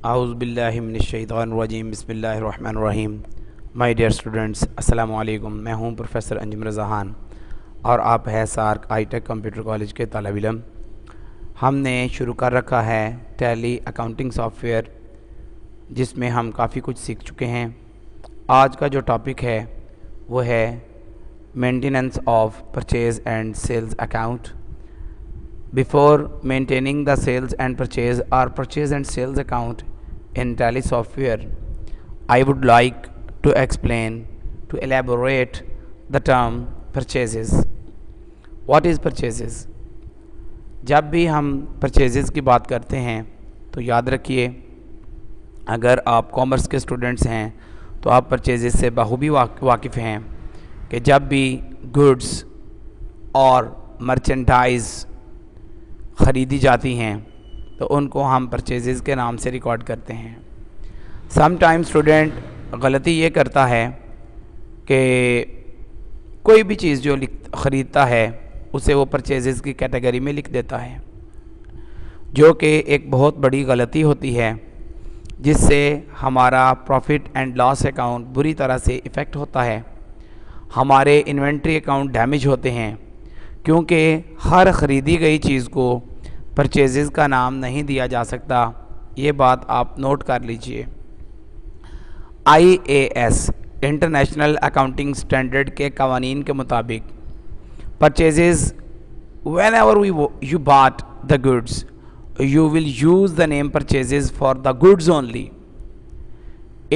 اعوذ باللہ من الشیطان الرجیم بسم اللہ الرحمن الرحیم. مائی ڈیئر اسٹوڈنٹس، السلام علیکم. میں ہوں پروفیسر انجم رضا خان اور آپ ہے سارک آئی ٹیک کمپیوٹر کالج کے طالب علم. ہم نے شروع کر رکھا ہے ٹیلی اکاؤنٹنگ سافٹ ویئر، جس میں ہم کافی کچھ سیکھ چکے ہیں. آج کا جو ٹاپک ہے وہ ہے maintenance of purchase and sales account. Before maintaining the sales and purchase and sales account in Tally software, I would like to elaborate the term purchases. What is purchases? جب بھی ہم purchases کی بات کرتے ہیں تو یاد رکھیے، اگر آپ کامرس کے اسٹوڈنٹس ہیں تو آپ purchases سے بخوبی واقف ہیں کہ جب بھی گڈس اور مرچنڈائز خریدی جاتی ہیں تو ان کو ہم پرچیزز کے نام سے ریکارڈ کرتے ہیں. سم ٹائم اسٹوڈنٹ غلطی یہ کرتا ہے کہ کوئی بھی چیز جو خریدتا ہے اسے وہ پرچیزز کی کیٹیگری میں لکھ دیتا ہے، جو کہ ایک بہت بڑی غلطی ہوتی ہے، جس سے ہمارا پروفٹ اینڈ لاس اکاؤنٹ بری طرح سے افیکٹ ہوتا ہے. ہمارے انوینٹری اکاؤنٹ ڈیمیج ہوتے ہیں، کیونکہ ہر خریدی گئی چیز کو پرچیزز کا نام نہیں دیا جا سکتا. یہ بات آپ نوٹ کر لیجئے. IAS انٹرنیشنل اکاؤنٹنگ سٹینڈرڈ کے قوانین کے مطابق purchases whenever you bought the goods, you will use the name purchases for the goods only.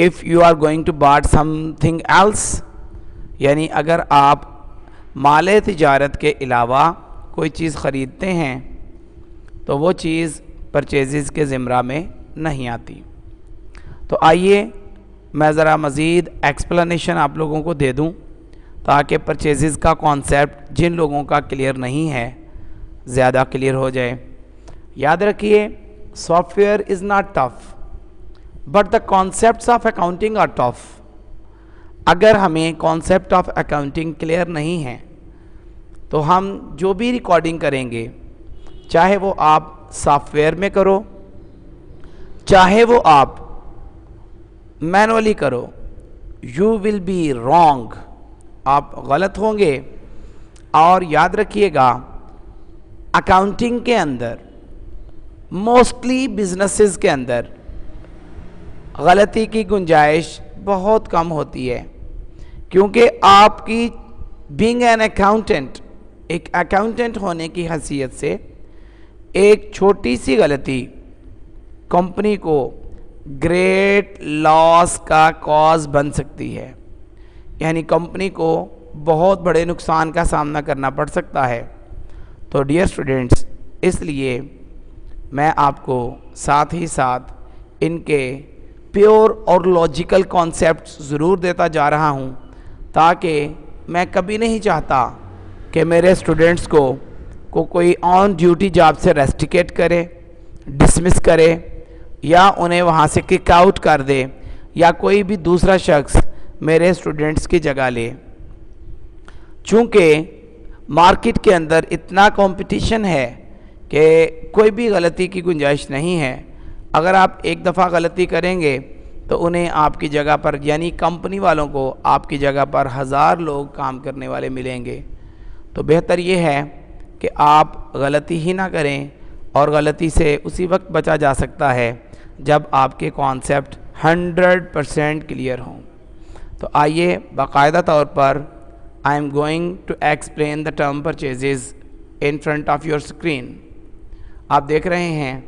If you are going to buy something else, یعنی اگر آپ مال تجارت کے علاوہ کوئی چیز خریدتے ہیں تو وہ چیز پرچیزز کے زمرہ میں نہیں آتی. تو آئیے میں ذرا مزید ایکسپلینیشن آپ لوگوں کو دے دوں تاکہ پرچیزز کا کانسیپٹ جن لوگوں کا کلیئر نہیں ہے زیادہ کلیئر ہو جائے. یاد رکھیے، software is not tough but the concepts of accounting are tough. اگر ہمیں کانسیپٹ آف اکاؤنٹنگ کلیئر نہیں ہے تو ہم جو بھی ریکارڈنگ کریں گے، چاہے وہ آپ سافٹ ویئر میں کرو، چاہے وہ آپ مینولی کرو، یو ول بی رانگ. آپ غلط ہوں گے. اور یاد رکھیے گا، اکاؤنٹنگ کے اندر موسٹلی بزنسز کے اندر غلطی کی گنجائش بہت کم ہوتی ہے، کیونکہ آپ کی بینگ این اکاؤنٹنٹ، ایک اکاؤنٹنٹ ہونے کی حیثیت سے ایک چھوٹی سی غلطی کمپنی کو گریٹ لاس کا کاز بن سکتی ہے، یعنی کمپنی کو بہت بڑے نقصان کا سامنا کرنا پڑ سکتا ہے. تو ڈیئر اسٹوڈنٹس، اس لیے میں آپ کو ساتھ ہی ساتھ ان کے پیور اور لاجیکل کانسیپٹس ضرور دیتا جا رہا ہوں، تاکہ میں کبھی نہیں چاہتا کہ میرے اسٹوڈنٹس کو کوئی آن ڈیوٹی جاب سے ریسٹیکیٹ کرے، ڈسمس کرے، یا انہیں وہاں سے کک آؤٹ کر دے، یا کوئی بھی دوسرا شخص میرے اسٹوڈنٹس کی جگہ لے. چونکہ مارکیٹ کے اندر اتنا کمپٹیشن ہے کہ کوئی بھی غلطی کی گنجائش نہیں ہے. اگر آپ ایک دفعہ غلطی کریں گے تو انہیں آپ کی جگہ پر، یعنی کمپنی والوں کو آپ کی جگہ پر 1000 لوگ کام کرنے والے ملیں گے. تو بہتر یہ ہے کہ آپ غلطی ہی نہ کریں، اور غلطی سے اسی وقت بچا جا سکتا ہے جب آپ کے کانسیپٹ 100% کلیئر ہوں. تو آئیے باقاعدہ طور پر I am going to explain the term purchases in front of your screen. آپ دیکھ رہے ہیں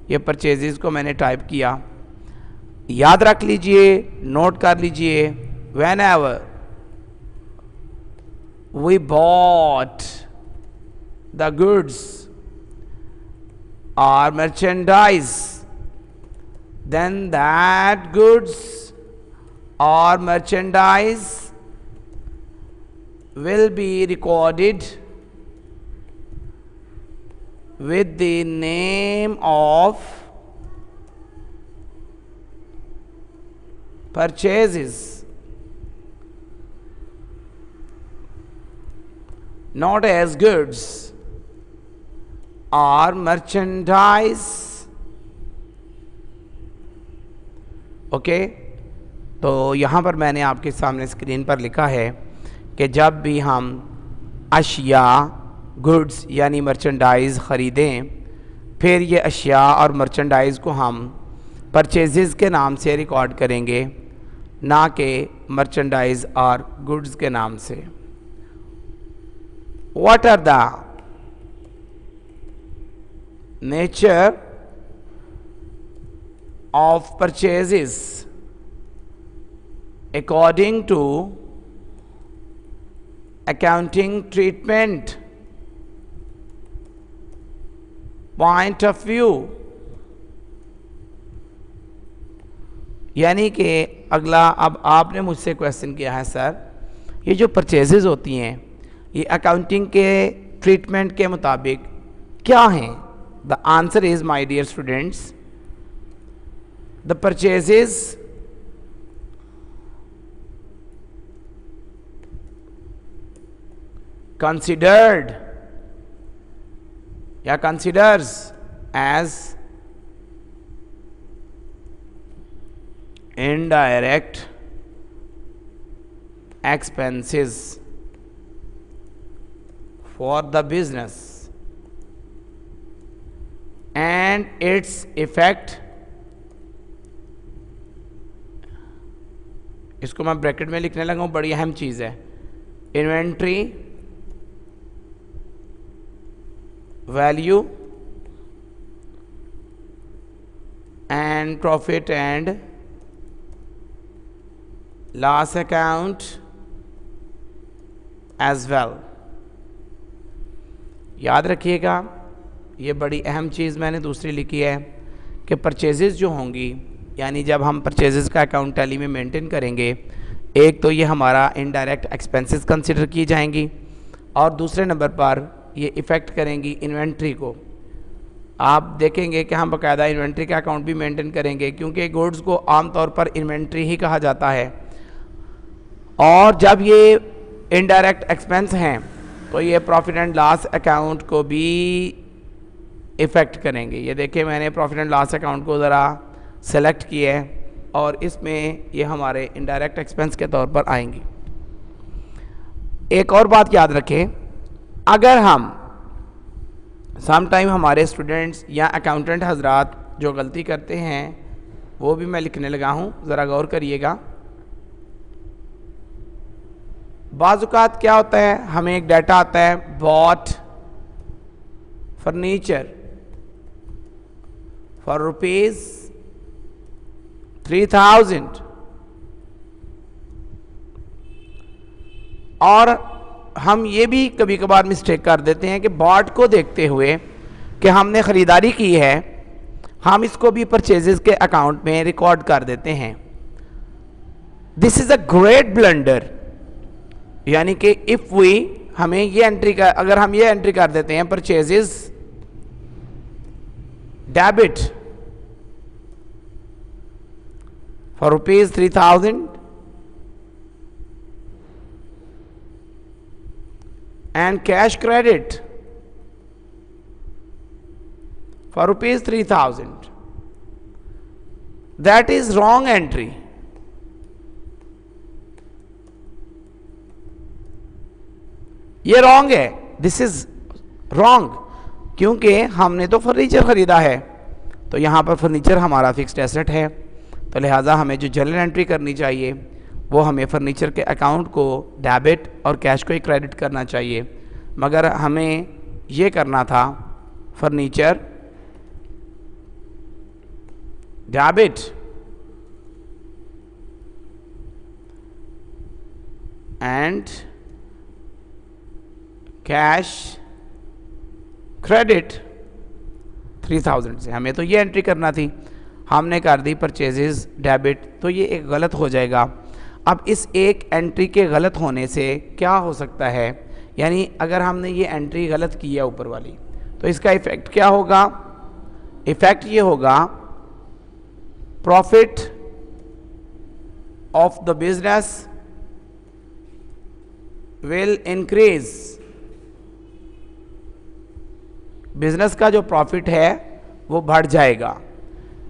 یہ پرچیزز کو میں نے ٹائپ کیا. یاد رکھ لیجئے، نوٹ کر لیجئے، whenever we bought the goods or merchandise, then that goods or merchandise will be recorded with the name of purchases, not as goods or merchandise okay. تو یہاں پر میں نے آپ کے سامنے اسکرین پر لکھا ہے کہ جب بھی ہم اشیاء گڈس یعنی مرچنڈائز خریدیں پھر یہ اشیاء اور مرچنڈائز کو ہم پرچیزز کے نام سے ریکارڈ کریں گے نہ کہ مرچنڈائز اور گڈس کے نام سے. What are the nature of purchases according to accounting treatment point of view. یعنی کہ اگلا اب آپ نے مجھ سے کویشچن کیا ہے سر یہ جو پرچیزز ہوتی ہیں یہ اکاؤنٹنگ کے ٹریٹمنٹ کے مطابق کیا ہیں. The answer is my dear students the purchases considered یا considers as indirect expenses for the business and its effect. اس کو میں بریکٹ میں لکھنے لگا ہوں, بڑی اہم چیز ہے. Inventory value and profit and loss account as well. یاد رکھیے گا یہ بڑی اہم چیز میں نے دوسری لکھی ہے کہ پرچیزز جو ہوں گی یعنی جب ہم پرچیزز کا اکاؤنٹ ٹیلی میں مینٹین کریں گے ایک تو یہ ہمارا انڈائریکٹ ایکسپنسز کنسیڈر کی جائیں گی اور دوسرے نمبر پر یہ افیکٹ کریں گی انوینٹری کو. آپ دیکھیں گے کہ ہم باقاعدہ انوینٹری کا اکاؤنٹ بھی مینٹین کریں گے کیونکہ گوڈز کو عام طور پر انوینٹری ہی کہا جاتا ہے اور جب یہ انڈائریکٹ ایکسپنس ہیں تو یہ پروفٹ اینڈ لاس اکاؤنٹ کو بھی افیکٹ کریں گے. یہ دیکھیں میں نے پروفٹ اینڈ لاس اکاؤنٹ کو ذرا سلیکٹ کیا ہے اور اس میں یہ ہمارے انڈائریکٹ ایکسپنس کے طور پر آئیں گی. ایک اور بات یاد رکھیں, اگر ہم سم ٹائم ہمارے اسٹوڈنٹس یا اکاؤنٹنٹ حضرات جو غلطی کرتے ہیں وہ بھی میں لکھنے لگا ہوں, ذرا غور کریے گا. بعض اوقات کیا ہوتا ہے ہمیں ایک ڈیٹا آتا ہے bought فرنیچر for rupees 3000 اور ہم یہ بھی کبھی کبھار مسٹیک کر دیتے ہیں کہ باٹ کو دیکھتے ہوئے کہ ہم نے خریداری کی ہے ہم اس کو بھی پرچیزز کے اکاؤنٹ میں ریکارڈ کر دیتے ہیں. دس از اے گریٹ بلنڈر. یعنی کہ اف وی ہمیں یہ انٹری کا اگر ہم یہ انٹری کر دیتے ہیں purchases debit for rupees 3000 and cash credit for rupees 3000, that is wrong entry. یہ رانگ ہے, دس از رانگ کیونکہ ہم نے تو فرنیچر خریدا ہے تو یہاں پر فرنیچر ہمارا فکسڈ ایسٹ ہے تو لہٰذا ہمیں جو جنرل انٹری کرنی چاہیے وہ ہمیں فرنیچر کے اکاؤنٹ کو ڈیبٹ اور کیش کو ہی کریڈٹ کرنا چاہیے, مگر ہمیں یہ کرنا تھا furniture debit and cash credit 3000 سے ہمیں تو یہ انٹری کرنا تھی, ہم نے کر دی پرچیزز ڈیبٹ, تو یہ ایک غلط ہو جائے گا. اب اس ایک انٹری کے غلط ہونے سے کیا ہو سکتا ہے, یعنی اگر ہم نے یہ انٹری غلط کی ہے اوپر والی تو اس کا ایفیکٹ کیا ہوگا, ایفیکٹ یہ ہوگا prophet of the business will increase. Business کا جو پروفٹ ہے وہ بڑھ جائے گا.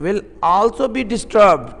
will also be disturbed,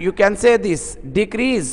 you can say this decrease,